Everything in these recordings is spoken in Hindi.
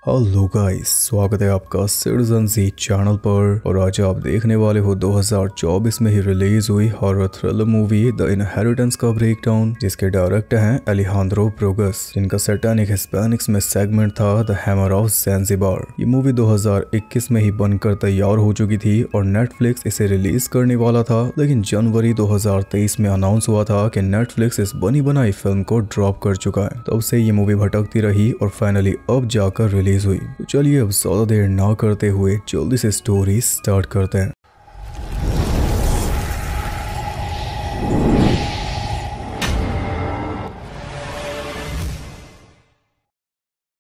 हेलो गाइस, स्वागत है आपका सिटीजन जी चैनल पर। और आज आप देखने वाले हो 2024 में ही रिलीज हुई horror thriller movie the inheritance का ब्रेकडाउन, जिसके डायरेक्टर हैं अलेहांद्रो प्रोगस, जिनका सैटानिक हिस्पैनिक्स में सेगमेंट था द हैमर ऑफ ज़ैंज़िबार। ये मूवी 2021 में ही बनकर तैयार हो चुकी थी और नेटफ्लिक्स इसे रिलीज करने वाला था, लेकिन जनवरी 2023 में अनाउंस हुआ था कि नेटफ्लिक्स इस बनी बनाई फिल्म को ड्रॉप कर चुका है। तब से ये मूवी भटकती रही और फाइनली अब जाकर रिलीज हुई। तो चलिए अब ज्यादा देर ना करते हुए जल्दी से स्टोरी स्टार्ट करते हैं।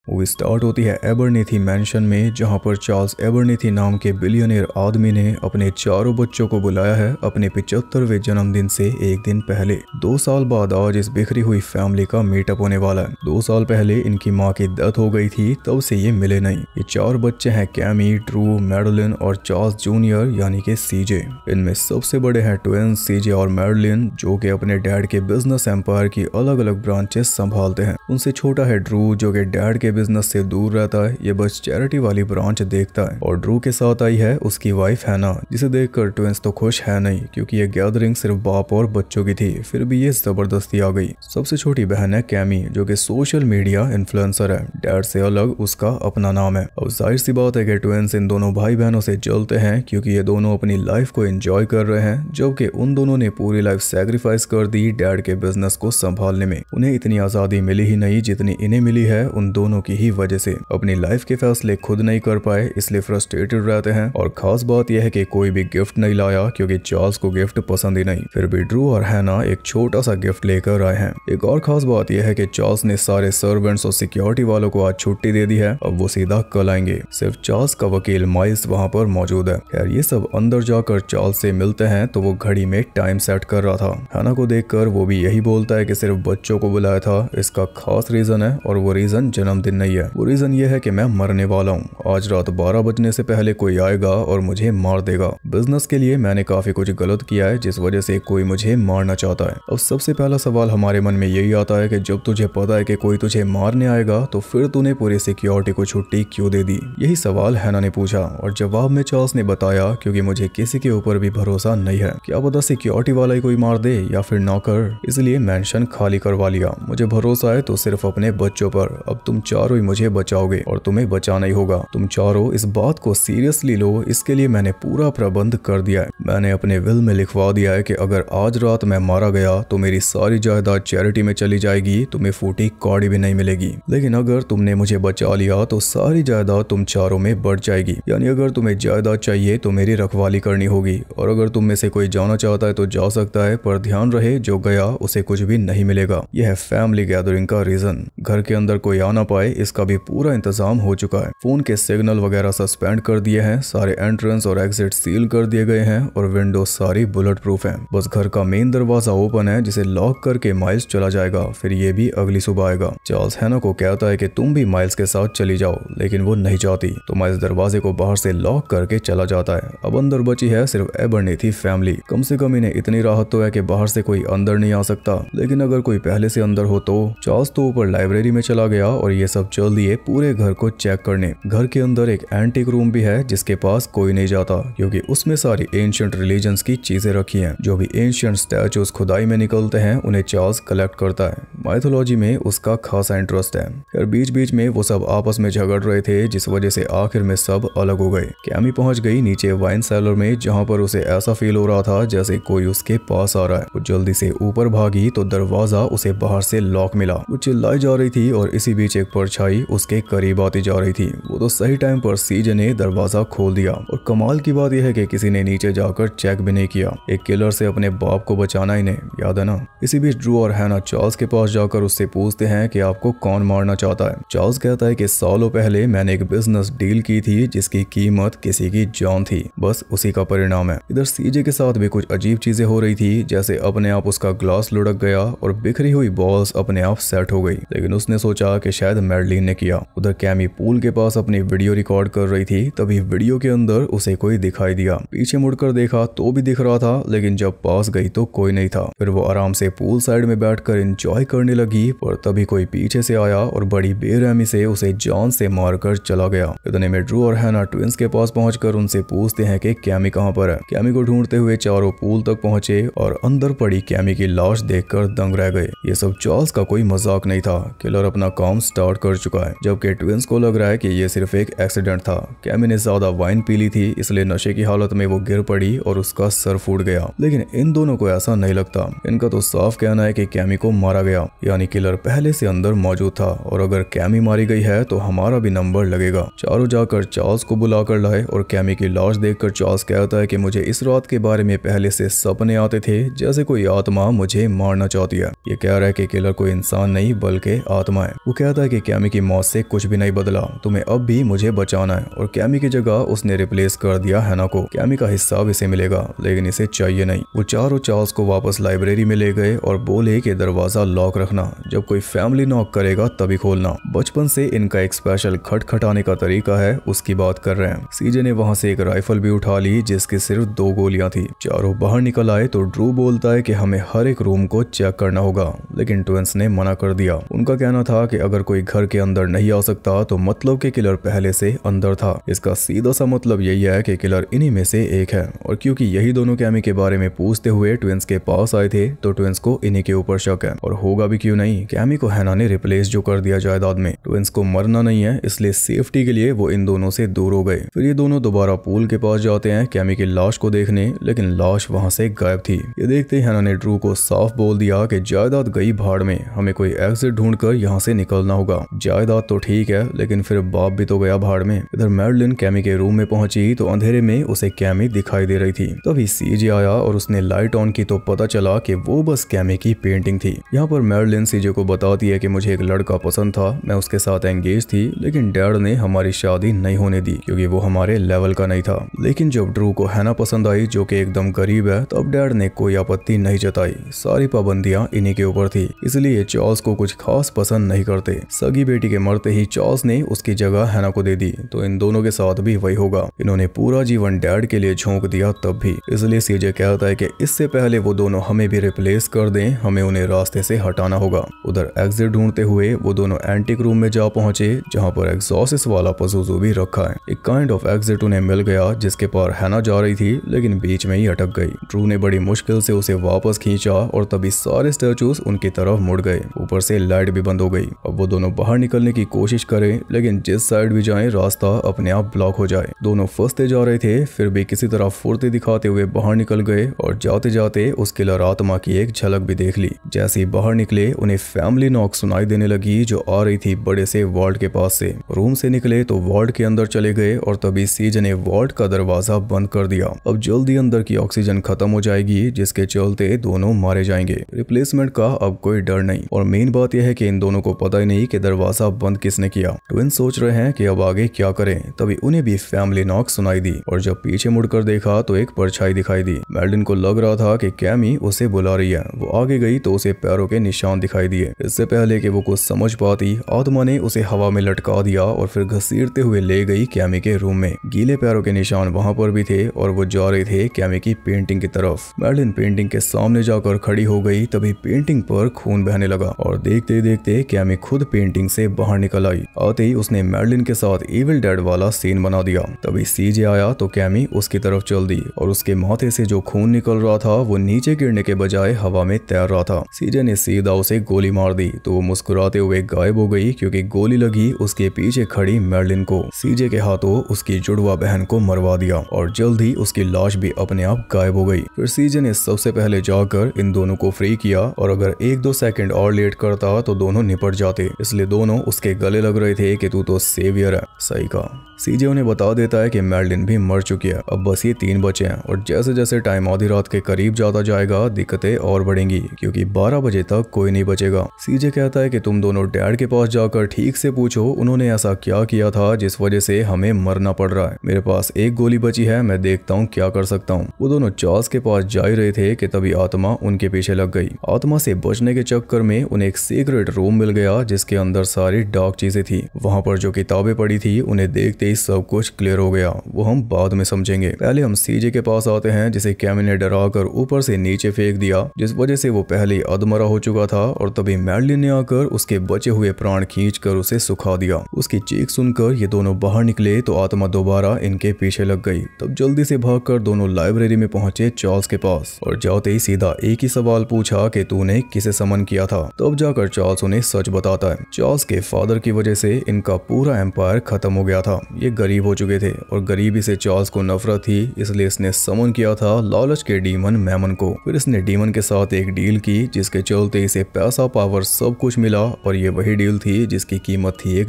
मूवी स्टार्ट होती है एबरनेथी मैंशन में, जहां पर चार्ल्स एबरनेथी नाम के बिलियनियर आदमी ने अपने चारों बच्चों को बुलाया है अपने 75वें जन्मदिन से एक दिन पहले। 2 साल बाद आज इस बिखरी हुई फैमिली का मीटअप होने वाला है। 2 साल पहले इनकी माँ की डेथ हो गई थी, तब से ये मिले नहीं। ये 4 बच्चे हैं, कैमी, ड्रू, मैडलिन और चार्ल्स जूनियर यानी कि सीजे। इनमें सबसे बड़े हैं ट्विंस सीजे और मैडलिन, जो कि अपने डैड के बिजनेस एम्पायर की अलग अलग ब्रांचेस संभालते हैं। उनसे छोटा है ड्रू, जो कि डैड के बिजनेस से दूर रहता है, ये बस चैरिटी वाली ब्रांच देखता है। और ड्रू के साथ आई है उसकी वाइफ हैना, जिसे देखकर ट्विंस तो खुश है नहीं, क्योंकि ये गैदरिंग सिर्फ बाप और बच्चों की थी, फिर भी ये जबरदस्ती आ गई। सबसे छोटी बहन है कैमी, जो कि सोशल मीडिया इन्फ्लुएंसर है। डैड से अलग उसका अपना नाम है। अब जाहिर सी बात है कि ट्विंस इन दोनों भाई बहनों से जलते हैं, क्योंकि ये दोनों अपनी लाइफ को एंजॉय कर रहे हैं, जबकि उन दोनों ने पूरी लाइफ सैक्रिफाइस कर दी डैड के बिजनेस को संभालने में। उन्हें इतनी आजादी मिली ही नहीं जितनी इन्हें मिली है उन दोनों की ही वजह से। अपनी लाइफ के फैसले खुद नहीं कर पाए, इसलिए फ्रस्ट्रेटेड रहते हैं। और खास बात यह है कि कोई भी गिफ्ट नहीं लाया, क्योंकि चार्ल्स को गिफ्ट पसंद ही नहीं। फिर भी ड्रू और हैना एक छोटा सा गिफ्ट लेकर आए हैं। एक और खास बात यह है कि चार्ल्स ने सारे सर्वेंट्स और सिक्योरिटी वालों को आज छुट्टी दे दी है। अब वो सीधा कल आएंगे। सिर्फ चार्ल्स का वकील माइल्स वहाँ पर मौजूद है। खैर, ये सब अंदर जाकर चार्ल्स से मिलते हैं तो वो घड़ी में टाइम सेट कर रहा था। हैना को देखकर वो भी यही बोलता है कि सिर्फ बच्चों को बुलाया था, इसका खास रीजन है, और वो रीजन जन्मदिन नहीं है। वो रीजन ये है कि मैं मरने वाला हूँ। आज रात 12 बजने से पहले कोई आएगा और मुझे मार देगा। बिजनेस के लिए मैंने काफी कुछ गलत किया है, जिस वजह से कोई मुझे मारना चाहता है। अब सबसे पहला सवाल हमारे मन में यही आता है कि जब तुझे पता है कि कोई तुझे मारने आएगा, तो फिर तूने पूरी सिक्योरिटी को छुट्टी क्यों दे दी? यही सवाल हैना ने पूछा, और जवाब में चार्ल्स ने बताया, क्योंकि मुझे किसी के ऊपर भी भरोसा नहीं है। क्या पता सिक्योरिटी वाला ही कोई मार दे या फिर नौकर, इसलिए मेंशन खाली करवा लिया। मुझे भरोसा है तो सिर्फ अपने बच्चों पर। अब तुम चारों ही मुझे बचाओगे और तुम्हें बचाना ही होगा। तुम चारों इस बात को सीरियसली लो, इसके लिए मैंने पूरा प्रबंध कर दिया है। मैंने अपने विल में लिखवा दिया है कि अगर आज रात मैं मारा गया तो मेरी सारी जायदाद चैरिटी में चली जाएगी, तुम्हें फूटी कौड़ी भी नहीं मिलेगी। लेकिन अगर तुमने मुझे बचा लिया तो सारी जायदाद तुम चारों में बढ़ जाएगी। यानी अगर तुम्हें जायदाद चाहिए तो मेरी रखवाली करनी होगी, और अगर तुम में से कोई जाना चाहता है तो जा सकता है, पर ध्यान रहे जो गया उसे कुछ भी नहीं मिलेगा। यह है फैमिली गैदरिंग का रीजन। घर के अंदर कोई आ ना पाए, इसका भी पूरा इंतजाम हो चुका है। फोन के सिग्नल वगैरह सस्पेंड कर दिए हैं, सारे एंट्रेंस और एग्जिट सील कर दिए गए हैं, और विंडोज सारी बुलेट प्रूफ हैं। बस घर का मेन दरवाजा ओपन है, जिसे लॉक करके माइल्स चला जाएगा, फिर ये भी अगली सुबह आएगा। चार्ल्स हैना को कहता है कि तुम भी माइल्स के साथ चली जाओ, लेकिन वो नहीं चाहती, तो माइल्स दरवाजे को बाहर से लॉक करके चला जाता है। अब अंदर बची है सिर्फ एबरनेथी फैमिली। कम से कम इन्हें इतनी राहत तो है कि बाहर से कोई अंदर नहीं आ सकता, लेकिन अगर कोई पहले से अंदर हो तो। चार्ल्स तो ऊपर लाइब्रेरी में चला गया और ये सब चल दिए पूरे घर को चेक करने। घर के अंदर एक एंटीक रूम भी है, जिसके पास कोई नहीं जाता, क्योंकि उसमें सारी एंशिएंट रिलीजन्स की चीजें रखी हैं। जो भी एंशिएंट स्टैचूज खुदाई में निकलते हैं, उन्हें चार्ल्स कलेक्ट करता है। माइथोलॉजी में उसका खासा इंटरेस्ट है। फिर बीच बीच में वो सब आपस में झगड़ रहे थे, जिस वजह से आखिर में सब अलग हो गए। कैमी पहुंच गई नीचे वाइन सेलर में, जहां पर उसे ऐसा फील हो रहा था जैसे कोई उसके पास आ रहा है। वो जल्दी से ऊपर भागी तो दरवाजा उसे बाहर से लॉक मिला। वो चिल्लाई जा रही थी और इसी बीच एक परछाई उसके करीब आती जा रही थी। वो तो सही टाइम पर सीजे ने दरवाजा खोल दिया, और कमाल की बात यह है कि किसी ने नीचे जाकर चेक भी नहीं किया। एक किलर से अपने बाप को बचाना इन्हें याद है ना। इसी बीच ड्रू और हैना चार्ल्स के पास जाकर उससे पूछते हैं कि आपको कौन मारना चाहता है। चार्ल्स कहता है कि सालों पहले मैंने एक बिजनेस डील की थी, जिसकी कीमत किसी की जान थी, बस उसी का परिणाम है। इधर सीजे के साथ भी कुछ अजीब चीजें हो रही थी, जैसे अपने आप उसका ग्लास लुढ़क गया और बिखरी हुई बॉल्स अपने आप सेट हो गई। लेकिन उसने सोचा कि शायद मैडलिन ने किया। उधर कैमी पूल के पास अपनी वीडियो रिकॉर्ड कर रही थी, तभी वीडियो के अंदर उसे कोई दिखाई दिया। पीछे मुड़कर देखा तो भी दिख रहा था, लेकिन जब पास गई तो कोई नहीं था। फिर वो आराम से पूल साइड में बैठकर एंजॉय करने लगी, पर तभी कोई पीछे से आया और बड़ी बेरहमी से उसे जान से मारकर चला गया। इतने में ड्रू और हैना ट्विंस के पास पहुंचकर उनसे पूछते हैं कि कैमी कहां पर है। कैमी को ढूंढते हुए चारों पूल तक पहुंचे और अंदर पड़ी कैमी की लाश देखकर दंग रह गए। ये सब चार्ल्स का कोई मजाक नहीं था, किलर अपना काम स्टार्ट कर चुका है। जबकि ट्विंस को लग रहा है कि ये सिर्फ एक एक्सीडेंट था। कैमी ने ज्यादा वाइन पी ली थी, इसलिए नशे की हालत में वो गिर पड़ी और उसका सर फूट गया। लेकिन इन दोनों को ऐसा नहीं लगता। इनका तो साफ कहना है कि कैमी को मारा गया, यानी किलर पहले से अंदर मौजूद था और अगर कैमी मारी गई है तो हमारा भी नंबर लगेगा। चारों जाकर चार्ल्स को बुलाकर लाए और कैमी की लाश देखकर चार्ल्स कहता है कि मुझे इस रात के बारे में पहले से सपने आते थे, जैसे कोई आत्मा मुझे मारना चाहती है। ये कह रहा है कि किलर कोई इंसान नहीं बल्कि आत्मा है। वो कहता है कि कैमी की मौत से कुछ भी नहीं बदला, तुम्हें अब भी मुझे बचाना है। और कैमी की जगह उसने रिप्लेस कर दिया हैना को। कैमी का हिस्सा भी इसे मिलेगा, लेकिन इसे चाहिए नहीं। वो चारों चार्ल्स को वापस लाइब्रेरी में ले गए और बोले कि दरवाजा लॉक रखना, जब कोई फैमिली नॉक करेगा तभी खोलना। बचपन से इनका एक स्पेशल खटखटाने का तरीका है, उसकी बात कर रहे हैं। सीजे ने वहां से एक राइफल भी उठा ली जिसकी सिर्फ 2 गोलियां थी। चारों बाहर निकल आए तो ड्रू बोलता है कि हमें हर एक रूम को चेक करना होगा, लेकिन ट्विंस ने मना कर दिया। उनका कहना था कि अगर कोई घर के अंदर नहीं आ सकता तो मतलब कि किलर पहले से अंदर था। इसका सीधा सा मतलब यही है कि किलर इन्हीं में से एक है। और क्योंकि यही दोनों कैमी के बारे में पूछते हुए ट्विंस के पास आए थे, तो ट्विंस को इन्हीं के ऊपर शक है। और होगा भी क्यों नहीं, कैमी को हैना ने रिप्लेस जो कर दिया जायदाद में। ट्विंस को मरना नहीं है, इसलिए सेफ्टी के लिए वो इन दोनों से दूर हो गए। फिर ये दोनों दोबारा पूल के पास जाते हैं कैमी की लाश को देखने, लेकिन लाश वहां से गायब थी। ये देखते हैना ने ड्रू को साफ बोल दिया कि जायदाद गई भाड़ में, हमें कोई एग्जिट ढूंढकर यहाँ से निकलना होगा। जायदाद तो ठीक है, लेकिन फिर बाप भी तो गया भाड़ में। इधर मैडलिन कैमी के रूम में पहुंची तो अंधेरे में उसे कैमी दिखाई दे रही थी। तभी सीजे आया और उसने लाइट ऑन की तो पता चला कि वो बस कैमी की पेंटिंग थी। यहाँ पर मैडलिन सीजे को बताती है कि मुझे एक लड़का पसंद था, मैं उसके साथ एंगेज थी, लेकिन डैड ने हमारी शादी नहीं होने दी क्योंकि वो हमारे लेवल का नहीं था। लेकिन जब ड्रू को हैना पसंद आई जो कि एकदम गरीब है, तब डैड ने कोई आपत्ति नहीं जताई। सारी पाबंदियां इन्हीं के ऊपर थी, इसलिए चार्ल्स को कुछ खास पसंद नहीं करते। सगी बेटी के मरते ही चार्ल्स ने उसकी जगह हैना को दे दी, तो इन दोनों के साथ भी वही होगा। इन्होंने पूरा जीवन डैड के लिए झोंक दिया तब भी। इसलिए सीजे कहता है कि इससे पहले वो दोनों हमें भी रिप्लेस कर दें, हमें उन्हें रास्ते से हटाना होगा। उधर एग्जिट ढूंढते हुए वो दोनों एंटिक रूम में जा पहुंचे, जहां पर एग्जॉसिस वाला पज़ूज़ू भी रखा है। एक काइंड ऑफ एग्जिट उन्हें मिल गया जिसके पार हैना जा रही थी, लेकिन बीच में ही अटक गई। ड्रू ने बड़ी मुश्किल से उसे वापस खींचा और तभी सारे स्टैचूज उनकी तरफ मुड़ गए। ऊपर से लाइट भी बंद हो गई। अब वो दोनों बाहर निकलने की कोशिश करें, लेकिन जिस साइड भी जाएं रास्ता अपने आप ब्लॉक हो जाए। दोनों फंसते जा रहे थे, फिर भी किसी तरह फुर्ती दिखाते हुए बाहर निकल गए और जाते जाते उस किलर आत्मा की एक झलक भी देख ली। जैसे ही बाहर निकले उन्हें फैमिली नॉक सुनाई देने लगी जो आ रही थी बड़े से वार्ड के पास से। रूम से निकले तो वार्ड के अंदर चले गए और तभी सीजे ने वार्ड का दरवाजा बंद कर दिया। अब जल्दी अंदर की ऑक्सीजन खत्म हो जाएगी, जिसके चलते दोनों मारे जाएंगे। रिप्लेसमेंट का अब कोई डर नहीं। और मेन बात यह है कि इन दोनों को पता ही नहीं कि दरवाजा बंद किसने किया। ट्विंस सोच रहे हैं कि अब आगे क्या करें, तभी उन्हें भी फैमिली नॉक सुनाई दी और जब पीछे मुड़कर देखा तो एक परछाई दिखाई दी। मैडलिन को लग रहा था कि कैमी उसे बुला रही है। वो आगे गई तो उसे पैरों के निशान दिखाई दिए। इससे पहले कि वो कुछ समझ पाती, आत्मा ने उसे हवा में लटका दिया और फिर घसीटते हुए ले गई कैमी के रूम में। गीले पैरों के निशान वहां पर भी थे और वो जा रहे थे कैमी की पेंटिंग की तरफ। मैडलिन पेंटिंग के सामने जाकर खड़ी हो गई, तभी पेंटिंग पर खून बहने लगा और देखते देखते कैमी खुद पेंटिंग से बाहर निकल आई। आते ही उसने मैडलिन के साथ इविल डेड वाला सीन बना दिया। तभी सीजे आया तो कैमी उसकी तरफ चल दी और उसके माथे से जो खून निकल रहा था वो नीचे गिरने के बजाय हवा में तैर रहा था। सीजे ने सीधा उसे गोली मार दी तो वो मुस्कुराते हुए गायब हो गई क्योंकि गोली लगी उसके पीछे खड़ी मैडलिन को। सीजे के हाथों उसकी जुड़वा बहन को मरवा दिया और जल्द ही उसकी लाश भी अपने आप गायब हो गई। फिर सीजे ने सबसे पहले जाकर इन दोनों को फ्री किया और अगर 1-2 सेकंड और लेट करता तो दोनों निपट जाते, इसलिए दोनों उसके गले लग रहे थे कि तू तो सेवियर है। सही कहा। सीजे उन्हें बता देता है कि मैडलिन भी मर चुकी है, अब बस ये 3 बचे हैं और जैसे जैसे टाइम आधी रात के करीब जाता जाएगा दिक्कतें और बढ़ेंगी क्योंकि 12 बजे तक कोई नहीं बचेगा। सीजे कहता है कि तुम दोनों डैड के पास जाकर ठीक से पूछो उन्होंने ऐसा क्या किया था जिस वजह से हमें मरना पड़ रहा है। मेरे पास एक गोली बची है, मैं देखता हूँ क्या कर सकता हूँ। वो दोनों चार्ल्स के पास जा ही रहे थे कि तभी आत्मा उनके पीछे लग गई। आत्मा से बचने के चक्कर में उन्हें एक सीक्रेट रूम मिल गया जिसके अंदर सारी डार्क चीजें थी। वहाँ पर जो किताबें पड़ी थी उन्हें देखते ही सब कुछ क्लियर हो गया, वो हम बाद में समझेंगे। पहले हम सीजे के पास आते हैं जिसे कैमी ने डरा कर ऊपर से नीचे फेंक दिया, जिस वजह से वो पहले ही अधमरा हो चुका था। और तभी मैडलिन ने आकर उसके बचे हुए प्राण खींच कर उसे सुखा दिया। उसकी चीख सुनकर ये दोनों बाहर निकले तो आत्मा दोबारा इनके पीछे लग गई। तब जल्दी से भागकर दोनों लाइब्रेरी में पहुंचे चार्ल्स के पास और जाते ही सीधा एक ही सवाल पूछा कि तूने किसे समन किया था। तब जाकर चार्ल्स उन्हें सच बताता है। चार्ल्स के फादर की वजह से इनका पूरा एम्पायर खत्म हो गया था। ये गरीब हो चुके थे और गरीबी से चार्ल्स को नफरत थी, इसलिए इसने समन किया था लालच के डीमन मैमन को। फिर इसने डीमन के साथ एक डील की जिसके चलते इसे पैसा, पावर, सब कुछ मिला। और ये वही डील थी जिसकी कीमत थी एक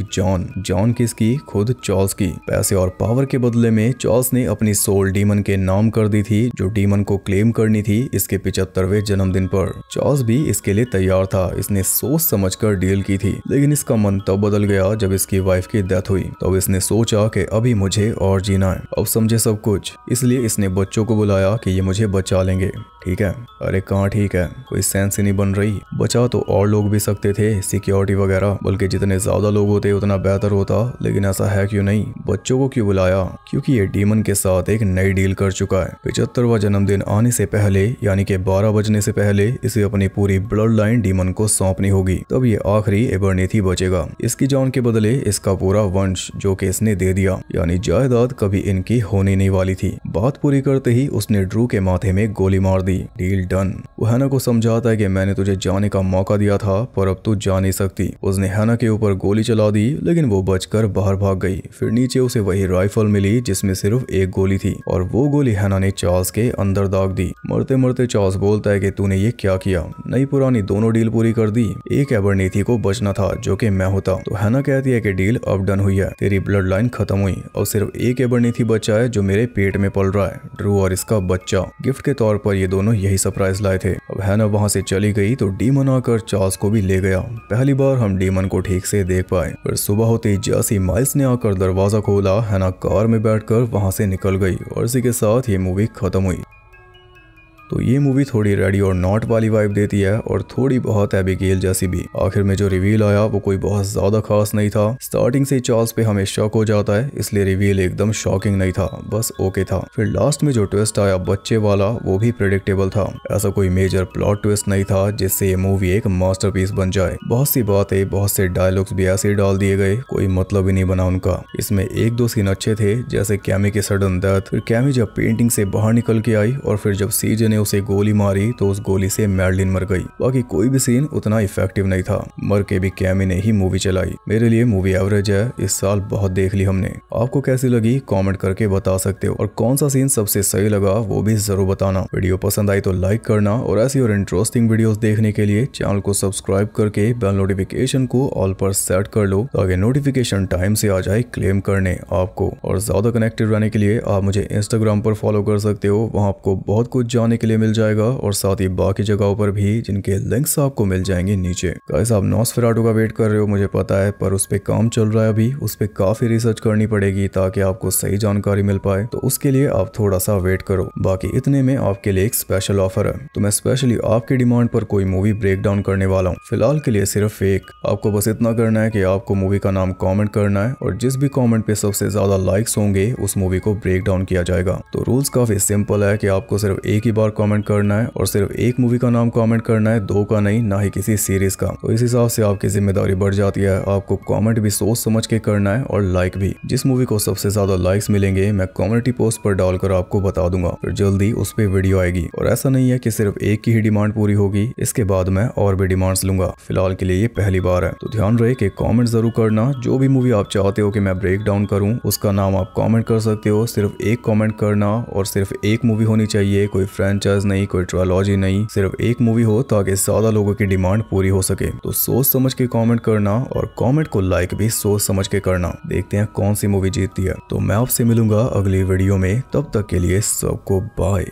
जान किसकी? खुद चार्ल्स की। पैसे और पावर के बदले में चार्ल्स ने अपनी सोल डीमन के नाम कर दी थी, जो डीमन को क्लेम करनी थी इसके 75वें जन्मदिन पर। चार्ल्स भी इसके लिए तैयार था, इसने सोच समझकर डील की थी। लेकिन इसका मन तब बदल गया जब इसकी वाइफ की डेथ हुई। तब इसने सोचा कि अभी मुझे और जीना है, अब समझे सब कुछ। इसलिए इसने बच्चों को बुलाया कि ये मुझे बचा लेंगे। ठीक है? अरे कहाँ ठीक है, कोई सेंस ही नहीं बन रही। बचा तो और लोग भी सकते थे, सिक्योरिटी वगैरह, बल्कि जितने ज्यादा लोग होते उतना बेहतर होता। लेकिन ऐसा है क्यों नहीं? बच्चों को क्यों बुलाया? क्योंकि ये डीमन के साथ एक नई डील कर चुका है। 75वां जन्मदिन आने से पहले, यानी कि 12 बजने से पहले इसे अपनी पूरी ब्लड लाइन डीमन को सौंपनी होगी। तब ये आखिरी एबरनेथी बचेगा। इसकी जान के बदले इसका पूरा वंश जो कि इसने दे दिया, यानी जायदाद कभी इनकी होने नहीं वाली थी। बात पूरी करते ही उसने ड्रू के माथे में गोली मार दी। Deal done. वो हैना को समझाता है कि मैंने तुझे जाने का मौका दिया था, पर अब तू जा नहीं सकती। उसने हैना के ऊपर गोली चला दी, लेकिन वो बचकर बाहर भाग गई। फिर नीचे उसे वही राइफल मिली जिसमें सिर्फ एक गोली थी, और वो गोली हैना ने चार्ल्स के अंदर दाग दी। मरते मरते चार्ल्स बोलता है कि तूने ये क्या किया? नई पुरानी दोनों डील पूरी कर दी। एक एबरनेथी को बचना था जो कि मैं होता। तो हैना कहती है कि डील अब डन हुई है, तेरी ब्लड लाइन खत्म हुई और सिर्फ एक एबरनेथी बचा है जो मेरे पेट में पल रहा है, ड्रू और इसका बच्चा। गिफ्ट के तौर पर ये दोनों यही सरप्राइज लाए थे। अब हैना वहां से चली गई तो डीमन आकर चार्ल्स को भी ले गया। पहली बार हम डीमन को ठीक से देख पाए। फिर सुबह होते ही जैसी माइल्स ने आकर दरवाजा खोला, हैना कार में बैठकर वहां से निकल गई और इसी के साथ ये मूवी खत्म हुई। तो ये मूवी थोड़ी रेडी और नॉट वाली वाइब देती है और थोड़ी बहुत एबिगेल जैसी भी। आखिर में जो रिवील आया वो कोई बहुत ज्यादा खास नहीं था। स्टार्टिंग से चार्ल्स पे हमें शक हो जाता है, इसलिए रिवील एकदम शॉकिंग नहीं था, बस ओके था। फिर लास्ट में जो ट्विस्ट आया बच्चे वाला, वो भी प्रेडिक्टेबल था। ऐसा कोई मेजर प्लॉट ट्विस्ट नहीं था जिससे ये मूवी एक मास्टरपीस बन जाए। बहुत सी बातें, बहुत से डायलॉग्स भी ऐसे डाल दिए गए, कोई मतलब ही नहीं बना उनका। इसमें एक दो सीन अच्छे थे, जैसे कैमी की सडन डेथ। फिर कैमी जब पेंटिंग से बाहर निकल के आई और फिर जब सीजे उसे गोली मारी तो उस गोली से मैडलिन मर गई। बाकी कोई भी सीन उतना इफेक्टिव नहीं था। मर के भी कैमी ने ही मूवी चलाई। मेरे लिए मूवी एवरेज है, इस साल बहुत देख ली हमने। आपको कैसी लगी कमेंट करके बता सकते हो, और कौन सा सीन सबसे सही लगा वो भी जरूर बताना। वीडियो पसंद आई तो लाइक करना, और ऐसी और इंटरेस्टिंग वीडियोस देखने के लिए चैनल को सब्सक्राइब करके बेल नोटिफिकेशन को ऑल पर सेट कर लो, ताकि नोटिफिकेशन टाइम से आ जाए क्लेम करने आपको। और ज्यादा कनेक्टेड रहने के लिए आप मुझे इंस्टाग्राम पर फॉलो कर सकते हो, वहाँ आपको बहुत कुछ जानने के लिए मिल जाएगा, और साथ ही बाकी जगहों पर भी जिनके लिंक्स आपको मिल जाएंगे नीचे। गाइस, आप नॉस्फेराटू का वेट कर रहे हो मुझे पता है, पर उस पे काम चल रहा है अभी, उस पे काफी रिसर्च करनी पड़ेगी ताकि आपको सही जानकारी मिल पाए, तो उसके लिए आप थोड़ा सा वेट करो। बाकी इतने में आपके लिए एक स्पेशल ऑफर है, तो मैं स्पेशली आपकी डिमांड पर कोई मूवी ब्रेक डाउन करने वाला हूँ। फिलहाल के लिए सिर्फ एक, आपको बस इतना करना है कि आपको मूवी का नाम कॉमेंट करना है, और जिस भी कॉमेंट पे सबसे ज्यादा लाइक्स होंगे उस मूवी को ब्रेक डाउन किया जाएगा। तो रूल्स काफी सिंपल है कि आपको सिर्फ एक ही बार कॉमेंट करना है, और सिर्फ एक मूवी का नाम कमेंट करना है, दो का नहीं, ना ही किसी सीरीज का। तो इस हिसाब से आपकी जिम्मेदारी बढ़ जाती है। आपको कमेंट भी सोच समझ के करना है और लाइक भी। जिस मूवी को सबसे ज्यादा लाइक्स मिलेंगे मैं कम्युनिटी पोस्ट पर डालकर आपको बता दूंगा, फिर जल्दी उस पर वीडियो आएगी। और ऐसा नहीं है कि सिर्फ एक की ही डिमांड पूरी होगी, इसके बाद मैं और भी डिमांड्स लूंगा। फिलहाल के लिए ये पहली बार है, तो ध्यान रहे कि कॉमेंट जरूर करना। जो भी मूवी आप चाहते हो कि मैं ब्रेक डाउन करूँ उसका नाम आप कॉमेंट कर सकते हो। सिर्फ एक कॉमेंट करना, और सिर्फ एक मूवी होनी चाहिए, कोई फ्रेंचाइज नहीं, कोई ट्रायलॉजी नहीं, सिर्फ एक मूवी हो ताकि ज्यादा लोगों की डिमांड पूरी हो सके। तो सोच समझ के कमेंट करना, और कमेंट को लाइक भी सोच समझ के करना। देखते हैं कौन सी मूवी जीतती है। तो मैं आपसे मिलूंगा अगली वीडियो में, तब तक के लिए सबको बाय।